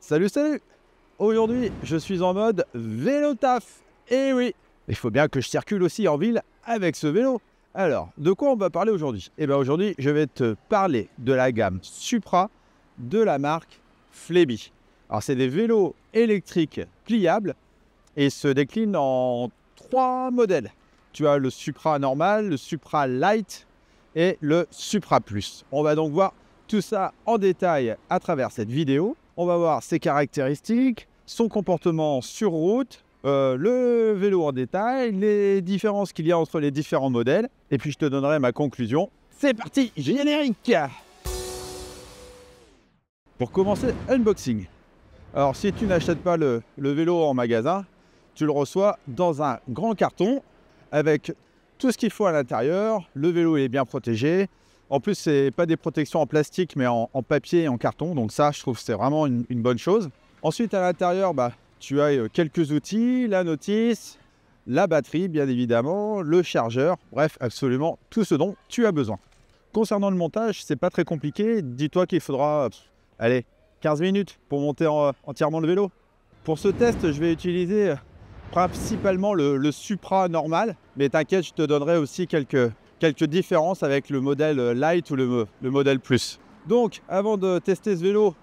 Salut, salut! Aujourd'hui, je suis en mode vélo taf. Et oui, il faut bien que je circule aussi en ville avec ce vélo. Alors, de quoi on va parler aujourd'hui? Eh bien aujourd'hui, je vais te parler de la gamme Supra de la marque Flebi. Alors, c'est des vélos électriques pliables et se déclinent en 3 modèles. Tu as le Supra normal, le Supra Light et le Supra Plus. On va donc voir tout ça en détail à travers cette vidéo. On va voir ses caractéristiques, son comportement sur route, le vélo en détail, les différences qu'il y a entre les différents modèles. Et puis je te donnerai ma conclusion. C'est parti, générique! Pour commencer, unboxing. Alors si tu n'achètes pas le vélo en magasin, tu le reçois dans un grand carton avec tout ce qu'il faut à l'intérieur. Le vélo est bien protégé. En plus, ce n'est pas des protections en plastique, mais en papier et en carton. Donc ça, je trouve que c'est vraiment une bonne chose. Ensuite, à l'intérieur, tu as quelques outils, la notice, la batterie, bien évidemment, le chargeur. Bref, absolument tout ce dont tu as besoin. Concernant le montage, c'est pas très compliqué. Dis-toi qu'il faudra, allez, 15 minutes pour monter entièrement le vélo. Pour ce test, je vais utiliser principalement le Supra normal. Mais t'inquiète, je te donnerai aussi quelques différences avec le modèle Light ou le modèle Plus. Donc, avant de tester ce vélo,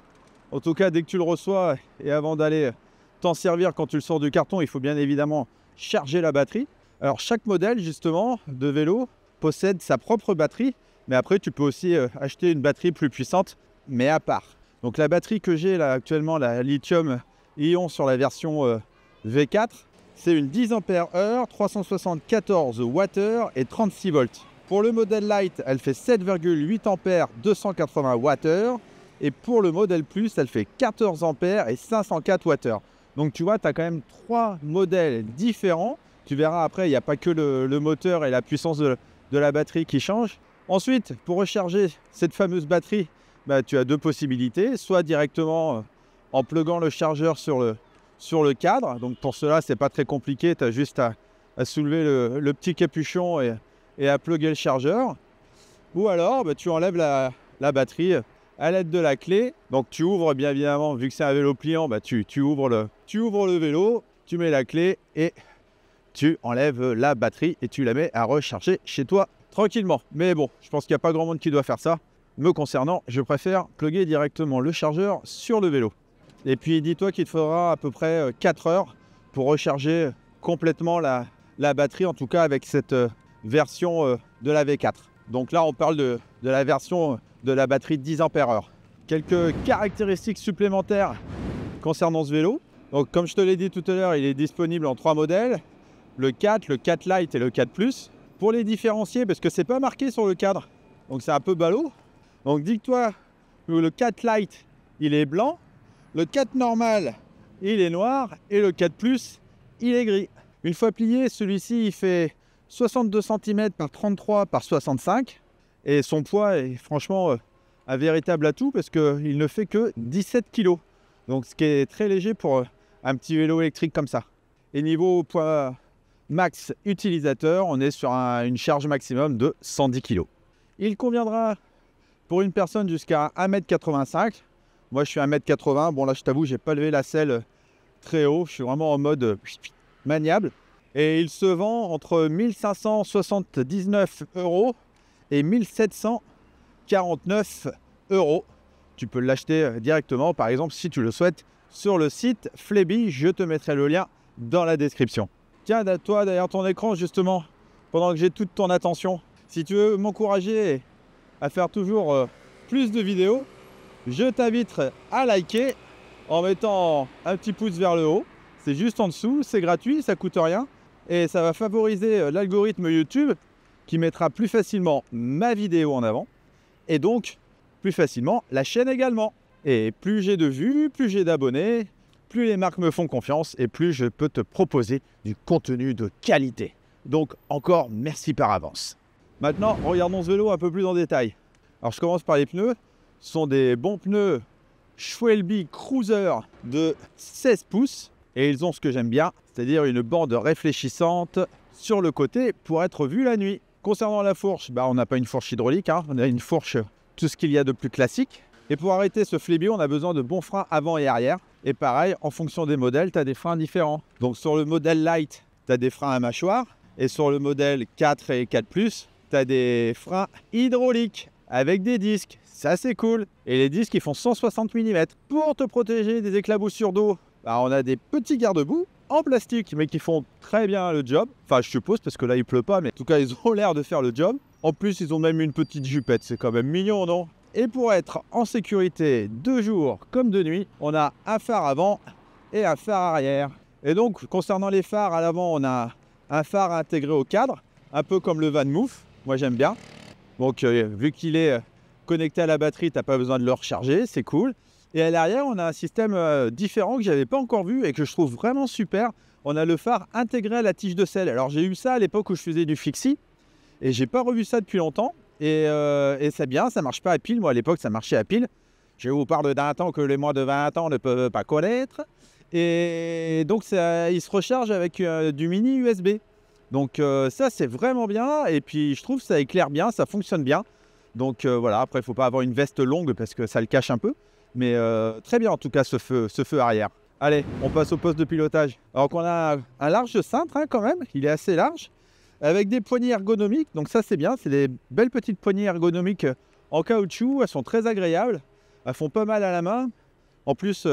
en tout cas dès que tu le reçois et avant d'aller t'en servir quand tu le sors du carton, il faut bien évidemment charger la batterie. Alors, chaque modèle justement de vélo possède sa propre batterie, mais après tu peux aussi acheter une batterie plus puissante, mais à part. Donc la batterie que j'ai là actuellement, la lithium-ion sur la version V4, c'est une 10 Ah, 374 Wh et 36 volts. Pour le modèle Light, elle fait 7,8 A, 280 Wh. Et pour le modèle Plus, elle fait 14 A et 504 Wh. Donc tu vois, tu as quand même 3 modèles différents. Tu verras après, il n'y a pas que le moteur et la puissance de la batterie qui changent. Ensuite, pour recharger cette fameuse batterie, tu as 2 possibilités. Soit directement en pluguant le chargeur sur le cadre. Donc pour cela, c'est pas très compliqué. Tu as juste à soulever le petit capuchon et à plugger le chargeur. Ou alors, tu enlèves la batterie à l'aide de la clé. Donc tu ouvres bien évidemment, vu que c'est un vélo pliant, tu ouvres le vélo, tu mets la clé et tu enlèves la batterie et tu la mets à recharger chez toi tranquillement. Mais bon, je pense qu'il n'y a pas grand monde qui doit faire ça. Me concernant, je préfère plugger directement le chargeur sur le vélo. Et puis dis-toi qu'il te faudra à peu près 4 heures pour recharger complètement la batterie, en tout cas avec cette version de la V4. Donc là on parle de la version de la batterie de 10 Ah. Quelques caractéristiques supplémentaires concernant ce vélo. Donc comme je te l'ai dit tout à l'heure, il est disponible en 3 modèles, le 4, le 4 Lite et le 4 Plus. Pour les différencier, parce que c'est pas marqué sur le cadre, donc c'est un peu ballot. Donc dis-toi que le 4 Lite il est blanc, le 4 normal, il est noir et le 4 Plus, il est gris. Une fois plié, celui-ci, il fait 62 cm par 33 par 65 et son poids est franchement un véritable atout parce qu'il ne fait que 17 kg. Donc ce qui est très léger pour un petit vélo électrique comme ça. Et niveau poids max utilisateur, on est sur une charge maximum de 110 kg. Il conviendra pour une personne jusqu'à 1,85 m. Moi, je suis 1,80 m. Bon, là, je t'avoue, j'ai pas levé la selle très haut. Je suis vraiment en mode maniable. Et il se vend entre 1579 € et 1749 €. Tu peux l'acheter directement, par exemple, si tu le souhaites, sur le site Flebi. Je te mettrai le lien dans la description. Tiens, toi, derrière ton écran, justement, pendant que j'ai toute ton attention, si tu veux m'encourager à faire toujours plus de vidéos, je t'invite à liker en mettant un petit pouce vers le haut. C'est juste en dessous, c'est gratuit, ça coûte rien. Et ça va favoriser l'algorithme YouTube qui mettra plus facilement ma vidéo en avant. Et donc, plus facilement la chaîne également. Et plus j'ai de vues, plus j'ai d'abonnés, plus les marques me font confiance et plus je peux te proposer du contenu de qualité. Donc, encore merci par avance. Maintenant, regardons ce vélo un peu plus en détail. Alors, je commence par les pneus. Ce sont des bons pneus Schwalbe Cruiser de 16 pouces et ils ont ce que j'aime bien, c'est-à-dire une bande réfléchissante sur le côté pour être vue la nuit. Concernant la fourche, on n'a pas une fourche hydraulique, on a une fourche tout ce qu'il y a de plus classique. Et pour arrêter ce Flebi, on a besoin de bons freins avant et arrière. Et pareil, en fonction des modèles, tu as des freins différents. Donc sur le modèle Light, tu as des freins à mâchoire. Et sur le modèle 4 et 4+, tu as des freins hydrauliques avec des disques. Ça, c'est cool. Et les disques, ils font 160 mm. Pour te protéger des éclaboussures d'eau, bah, on a des petits garde-boue en plastique, mais qui font très bien le job. Enfin, je suppose, parce que là, il pleut pas, mais en tout cas, ils ont l'air de faire le job. En plus, ils ont même une petite jupette. C'est quand même mignon, non? Et pour être en sécurité de jour comme de nuit, on a un phare avant et un phare arrière. Et donc, concernant les phares, à l'avant, on a un phare intégré au cadre, un peu comme le VanMoof. Moi, j'aime bien. Donc, vu qu'il est connecté à la batterie, tu n'as pas besoin de le recharger, c'est cool. Et à l'arrière, on a un système différent que je n'avais pas encore vu et que je trouve vraiment super. On a le phare intégré à la tige de selle. Alors, j'ai eu ça à l'époque où je faisais du fixie et j'ai pas revu ça depuis longtemps. Et c'est bien, ça marche pas à pile. Moi, à l'époque, ça marchait à pile. Je vous parle d'un temps que les moins de 20 ans ne peuvent pas connaître. Et donc, il se recharge avec du mini USB. Donc, ça, c'est vraiment bien. Et puis, je trouve que ça éclaire bien, ça fonctionne bien. Donc, voilà. Après, il ne faut pas avoir une veste longue parce que ça le cache un peu. Mais très bien, en tout cas, ce feu arrière. Allez, on passe au poste de pilotage. Alors qu'on a un large cintre, hein, quand même. Il est assez large. Avec des poignées ergonomiques. Donc, ça, c'est bien. C'est des belles petites poignées ergonomiques en caoutchouc. Elles sont très agréables. Elles font pas mal à la main. En plus,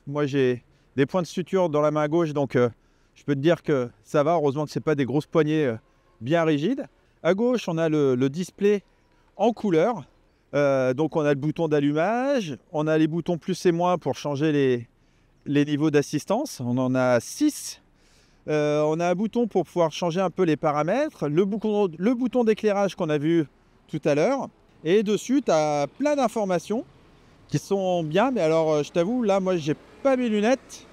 moi, j'ai des points de suture dans la main gauche. Donc, je peux te dire que ça va. Heureusement que ce n'est pas des grosses poignées bien rigides. À gauche, on a le display en couleur. Donc, on a le bouton d'allumage. On a les boutons plus et moins pour changer les niveaux d'assistance. On en a 6. On a un bouton pour pouvoir changer un peu les paramètres. Le bouton d'éclairage qu'on a vu tout à l'heure. Et dessus, tu as plein d'informations qui sont bien. Mais alors, je t'avoue, là, moi, j'ai pas mes lunettes.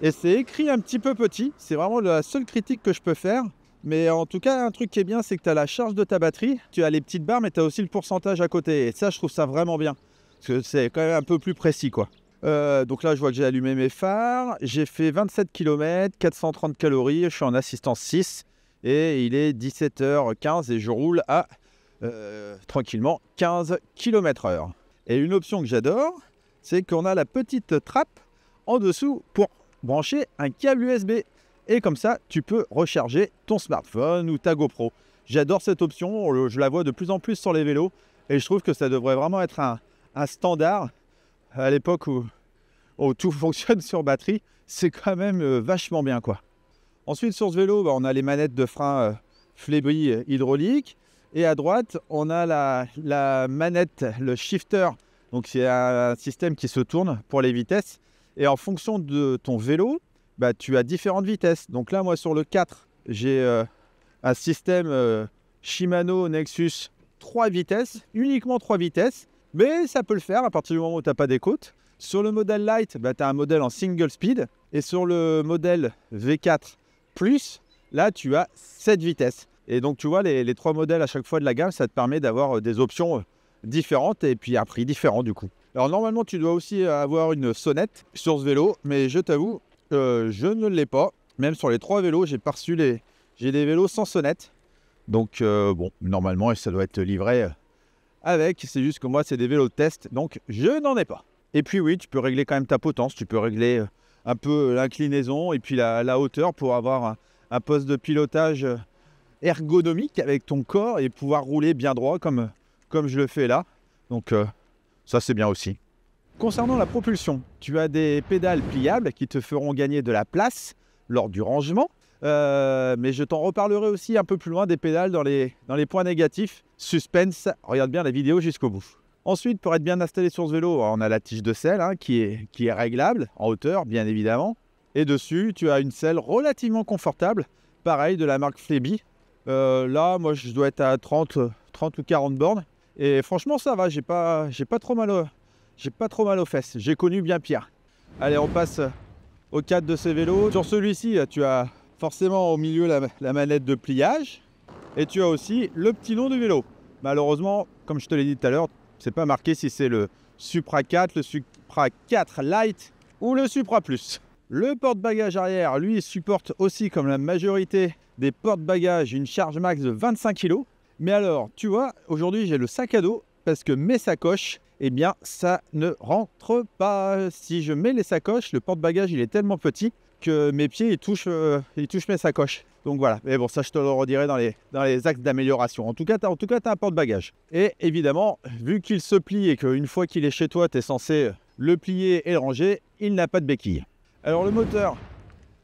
Et c'est écrit un petit peu petit. C'est vraiment la seule critique que je peux faire. Mais en tout cas, un truc qui est bien, c'est que tu as la charge de ta batterie. Tu as les petites barres, mais tu as aussi le pourcentage à côté. Et ça, je trouve ça vraiment bien. Parce que c'est quand même un peu plus précis, quoi. Donc là, je vois que j'ai allumé mes phares. J'ai fait 27 km, 430 calories. Je suis en assistance 6. Et il est 17h15 et je roule à, tranquillement, 15 km/h. Et une option que j'adore, c'est qu'on a la petite trappe en dessous pour brancher un câble USB. Et comme ça, tu peux recharger ton smartphone ou ta GoPro. J'adore cette option, je la vois de plus en plus sur les vélos. Et je trouve que ça devrait vraiment être un standard à l'époque où tout fonctionne sur batterie. C'est quand même vachement bien, quoi. Ensuite, sur ce vélo, on a les manettes de frein Flebri hydraulique. Et à droite, on a la manette, le shifter. Donc, c'est un système qui se tourne pour les vitesses. Et en fonction de ton vélo, tu as différentes vitesses. Donc là, moi, sur le 4, j'ai un système Shimano Nexus 3 vitesses, uniquement 3 vitesses. Mais ça peut le faire à partir du moment où tu n'as pas des côtes. Sur le modèle Light, tu as un modèle en single speed. Et sur le modèle V4 Plus, là, tu as 7 vitesses. Et donc, tu vois, les 3 modèles à chaque fois de la gamme, ça te permet d'avoir des options différentes et puis un prix différent, du coup. Alors, normalement, tu dois aussi avoir une sonnette sur ce vélo. Mais je t'avoue, je ne l'ai pas. Même sur les 3 vélos, j'ai pas reçu j'ai des vélos sans sonnette. Donc, bon, normalement, ça doit être livré avec. C'est juste que moi, c'est des vélos de test. Donc, je n'en ai pas. Et puis, oui, tu peux régler quand même ta potence. Tu peux régler un peu l'inclinaison et puis la hauteur pour avoir un poste de pilotage ergonomique avec ton corps et pouvoir rouler bien droit comme je le fais là. Donc, ça, c'est bien aussi. Concernant la propulsion, tu as des pédales pliables qui te feront gagner de la place lors du rangement. Mais je t'en reparlerai aussi un peu plus loin des pédales dans les points négatifs. Suspense, regarde bien la vidéo jusqu'au bout. Ensuite, pour être bien installé sur ce vélo, on a la tige de selle qui est réglable en hauteur, bien évidemment. Et dessus, tu as une selle relativement confortable, pareil de la marque Flebi. Là, moi, je dois être à 30 ou 40 bornes. Et franchement, ça va, j'ai pas trop mal aux fesses. J'ai connu bien pire. Allez, on passe au cadre de ces vélos. Sur celui-ci, tu as forcément au milieu la manette de pliage. Et tu as aussi le petit nom du vélo. Malheureusement, comme je te l'ai dit tout à l'heure, c'est pas marqué si c'est le Supra 4, le Supra 4 Light ou le Supra Plus. Le porte-bagages arrière, lui, supporte aussi, comme la majorité des porte-bagages, une charge max de 25 kg. Mais alors, tu vois, aujourd'hui, j'ai le sac à dos parce que mes sacoches eh bien ça ne rentre pas. Si je mets les sacoches, le porte-bagages il est tellement petit que mes pieds ils touchent mes sacoches. Donc voilà, mais bon ça je te le redirai dans les axes d'amélioration. En tout cas, tu as un porte-bagages. Et évidemment, vu qu'il se plie et qu'une fois qu'il est chez toi, tu es censé le plier et le ranger, il n'a pas de béquille. Alors le moteur,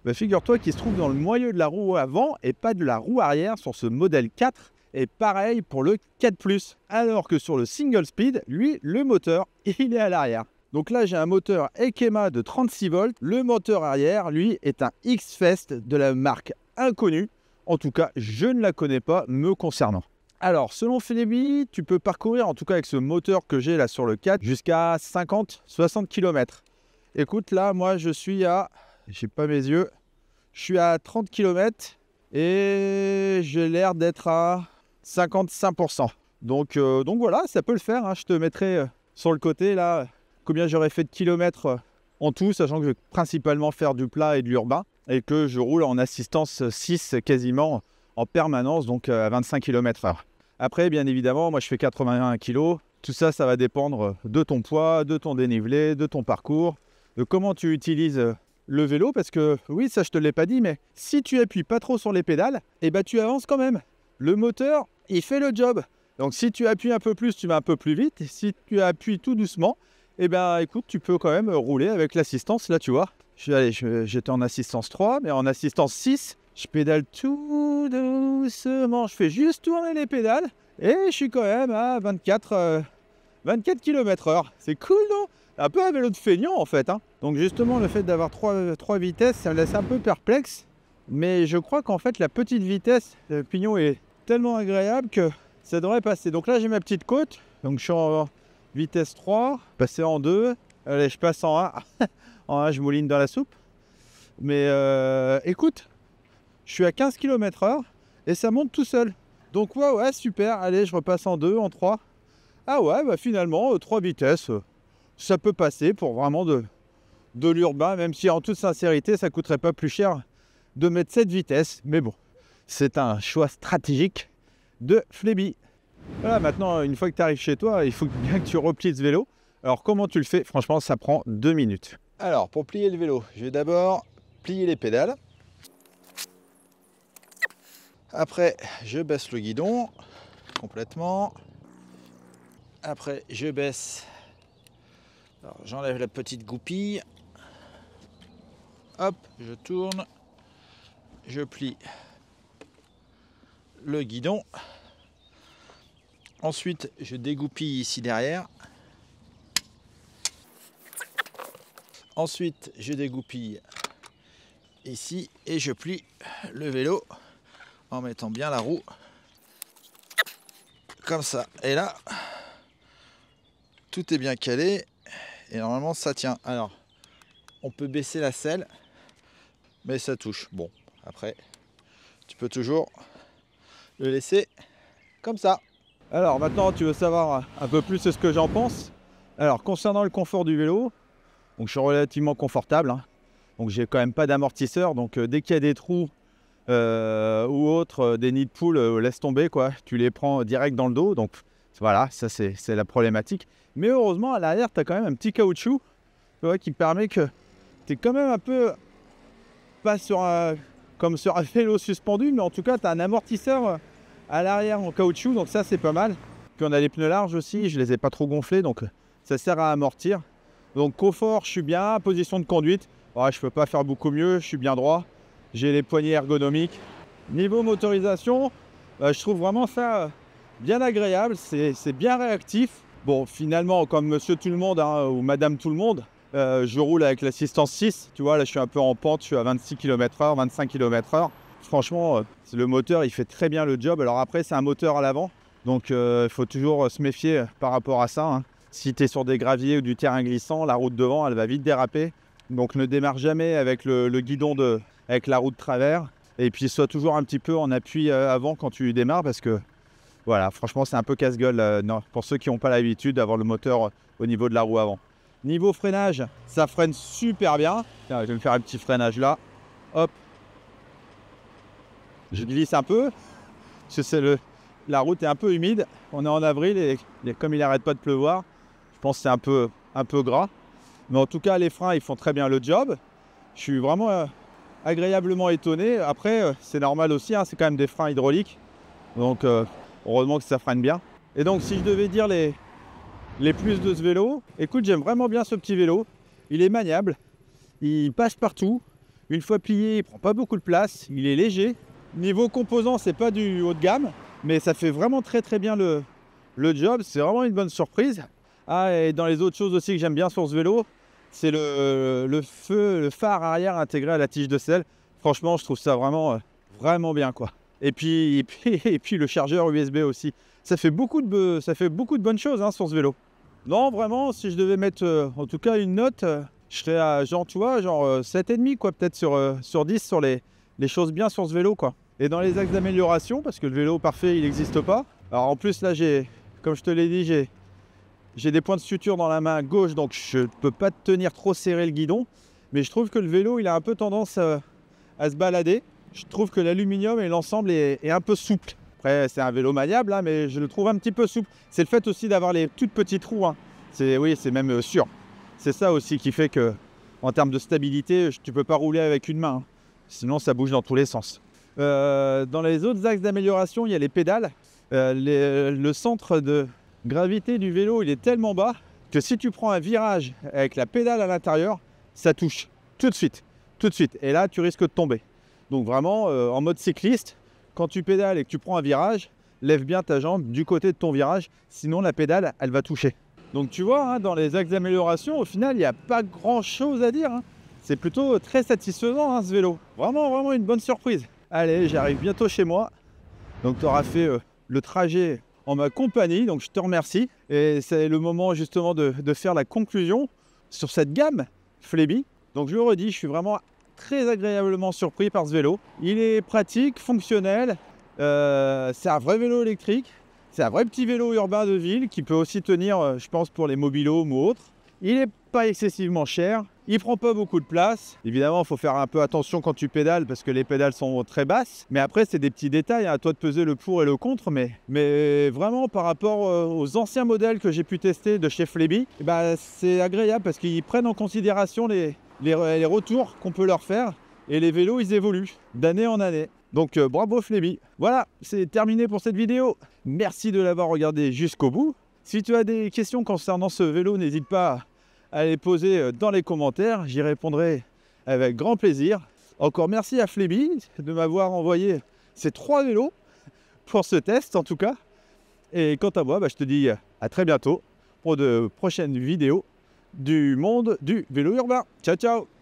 bah, figure-toi qu'il se trouve dans le moyeu de la roue avant et pas de la roue arrière sur ce modèle 4. Et pareil pour le 4+. Alors que sur le single speed, lui, le moteur, il est à l'arrière. Donc là, j'ai un moteur Ekema de 36 volts. Le moteur arrière, lui, est un X-Fest de la marque inconnue. En tout cas, je ne la connais pas me concernant. Alors, selon Flebi, tu peux parcourir, en tout cas avec ce moteur que j'ai là sur le 4, jusqu'à 50-60 km. Écoute, là, moi, je suis à... J'ai pas mes yeux. Je suis à 30 km et j'ai l'air d'être à 55%. Donc voilà, ça peut le faire. Hein. Je te mettrai sur le côté, là, combien j'aurais fait de kilomètres en tout, sachant que je vais principalement faire du plat et de l'urbain et que je roule en assistance 6 quasiment en permanence, donc à 25 km/h. Après, bien évidemment, moi je fais 81 kg. Tout ça, ça va dépendre de ton poids, de ton dénivelé, de ton parcours, de comment tu utilises le vélo. Parce que, oui, ça je te l'ai pas dit, mais si tu appuies pas trop sur les pédales, eh ben, tu avances quand même. Le moteur, il fait le job. Donc si tu appuies un peu plus, tu vas un peu plus vite. Et si tu appuies tout doucement, eh ben, écoute, tu peux quand même rouler avec l'assistance. Là, tu vois, j'étais en assistance 3, mais en assistance 6, je pédale tout doucement. Je fais juste tourner les pédales et je suis quand même à 24 km/h. C'est cool, non? Un peu un vélo de feignant, en fait. Hein. Donc justement, le fait d'avoir 3 vitesses, ça me laisse un peu perplexe. Mais je crois qu'en fait, la petite vitesse, le pignon est tellement agréable que ça devrait passer. Donc là, j'ai ma petite côte. Donc je suis en vitesse 3, passer en 2. Allez, je passe en 1. En 1, je mouline dans la soupe. Mais écoute, je suis à 15 km/h et ça monte tout seul. Donc ouais, super. Allez, je repasse en 2, en 3. Ah ouais, bah finalement, 3 vitesses, ça peut passer pour vraiment de l'urbain, même si en toute sincérité, ça ne coûterait pas plus cher de mettre cette vitesse. Mais bon, c'est un choix stratégique de Flebi. Voilà, maintenant, une fois que tu arrives chez toi, il faut bien que tu replies ce vélo. Alors, comment tu le fais? Franchement, ça prend 2 minutes. Alors, pour plier le vélo, je vais d'abord plier les pédales. Après, je baisse le guidon complètement. Après, je baisse. Alors, j'enlève la petite goupille. Hop, je tourne. Je plie le guidon. Ensuite, je dégoupille ici derrière. Ensuite, je dégoupille ici et je plie le vélo en mettant bien la roue comme ça. Et là, tout est bien calé et normalement ça tient. Alors, on peut baisser la selle, mais ça touche. Bon, après, tu peux toujours le laisser comme ça. Alors maintenant, tu veux savoir un peu plus ce que j'en pense. Alors, concernant le confort du vélo, donc je suis relativement confortable. Hein. Donc j'ai quand même pas d'amortisseur. Donc dès qu'il y a des trous ou autres, des nids de poules, laisse tomber quoi. Tu les prends direct dans le dos. Donc voilà, ça c'est la problématique. Mais heureusement, à l'arrière, tu as quand même un petit caoutchouc, tu vois, qui permet que tu es quand même un peu, pas comme sur un vélo suspendu, mais en tout cas, tu as un amortisseur à l'arrière en caoutchouc. Donc ça, c'est pas mal. Puis on a les pneus larges aussi. Je les ai pas trop gonflés. Donc ça sert à amortir. Donc confort, je suis bien. Position de conduite, ouais, je peux pas faire beaucoup mieux. Je suis bien droit. J'ai les poignées ergonomiques. Niveau motorisation, je trouve vraiment ça bien agréable. C'est bien réactif. Bon, finalement, comme monsieur tout le monde hein, ou madame tout le monde, je roule avec l'assistance 6. Tu vois, là, je suis un peu en pente. Je suis à 26 km/h, 25 km/h. Franchement, le moteur, il fait très bien le job. Alors après, c'est un moteur à l'avant. Donc, il faut toujours se méfier par rapport à ça. Hein. Si tu es sur des graviers ou du terrain glissant, la roue de devant, elle va vite déraper. Donc, ne démarre jamais avec le guidon avec la roue de travers. Et puis, sois toujours un petit peu en appui avant quand tu démarres parce que, voilà, franchement, c'est un peu casse-gueule pour ceux qui n'ont pas l'habitude d'avoir le moteur au niveau de la roue avant. Niveau freinage, ça freine super bien. Tiens, je vais me faire un petit freinage là. Hop. Je glisse un peu. La route est un peu humide. On est en avril et comme il n'arrête pas de pleuvoir, je pense que c'est un peu gras. Mais en tout cas, les freins, ils font très bien le job. Je suis vraiment agréablement étonné. Après, c'est normal aussi, hein, c'est quand même des freins hydrauliques. Donc, heureusement que ça freine bien. Et donc, si je devais dire les plus de ce vélo, écoute, j'aime vraiment bien ce petit vélo. Il est maniable, il passe partout. Une fois plié, il prend pas beaucoup de place, il est léger. Niveau composants, c'est pas du haut de gamme, mais ça fait vraiment très bien le job. C'est vraiment une bonne surprise. Ah, et dans les autres choses aussi que j'aime bien sur ce vélo, c'est le phare arrière intégré à la tige de selle. Franchement, je trouve ça vraiment bien, quoi. Et puis le chargeur USB aussi. Ça fait beaucoup de bonnes choses, hein, sur ce vélo. Non, vraiment, si je devais mettre en tout cas une note, je serais à genre, tu vois, genre 7,5, quoi, peut-être sur 10 sur les choses bien sur ce vélo, quoi. Et dans les axes d'amélioration, parce que le vélo parfait, il n'existe pas. Alors en plus, là, comme je te l'ai dit, j'ai des points de suture dans la main gauche, donc je ne peux pas tenir trop serré le guidon. Mais je trouve que le vélo, il a un peu tendance à se balader. Je trouve que l'aluminium et l'ensemble est un peu souple. Après, c'est un vélo maniable, hein, mais je le trouve un petit peu souple. C'est le fait aussi d'avoir les toutes petites roues, hein. Oui, c'est même sûr. C'est ça aussi qui fait que, en termes de stabilité, tu ne peux pas rouler avec une main, hein. Sinon, ça bouge dans tous les sens. Dans les autres axes d'amélioration, il y a les pédales. Le centre de gravité du vélo, il est tellement bas que si tu prends un virage avec la pédale à l'intérieur, ça touche tout de suite. Et là, tu risques de tomber. Donc vraiment, en mode cycliste, quand tu pédales et que tu prends un virage, lève bien ta jambe du côté de ton virage, sinon la pédale, elle va toucher. Donc tu vois, hein, dans les axes d'amélioration, au final, il n'y a pas grand-chose à dire, hein. C'est plutôt très satisfaisant, hein, ce vélo. Vraiment une bonne surprise. Allez, j'arrive bientôt chez moi. Donc tu auras fait le trajet en ma compagnie, donc je te remercie. Et c'est le moment justement de faire la conclusion sur cette gamme Flebi. Donc je le redis, je suis vraiment très agréablement surpris par ce vélo. Il est pratique, fonctionnel, c'est un vrai vélo électrique, c'est un vrai petit vélo urbain de ville qui peut aussi tenir, je pense, pour les mobilhomes ou autres. Il n'est pas excessivement cher, il prend pas beaucoup de place. Évidemment, il faut faire un peu attention quand tu pédales parce que les pédales sont très basses. Mais après, c'est des petits détails, hein, à toi de peser le pour et le contre. Mais vraiment, par rapport aux anciens modèles que j'ai pu tester de chez Flebi, c'est agréable parce qu'ils prennent en considération les retours qu'on peut leur faire. Et les vélos, ils évoluent d'année en année. Donc bravo Flebi. Voilà, c'est terminé pour cette vidéo. Merci de l'avoir regardé jusqu'au bout. Si tu as des questions concernant ce vélo, n'hésite pas à les poser dans les commentaires. J'y répondrai avec grand plaisir. Encore merci à Flebi de m'avoir envoyé ces 3 vélos pour ce test en tout cas. Et quant à moi, je te dis à très bientôt pour de prochaines vidéos du monde du vélo urbain. Ciao, ciao!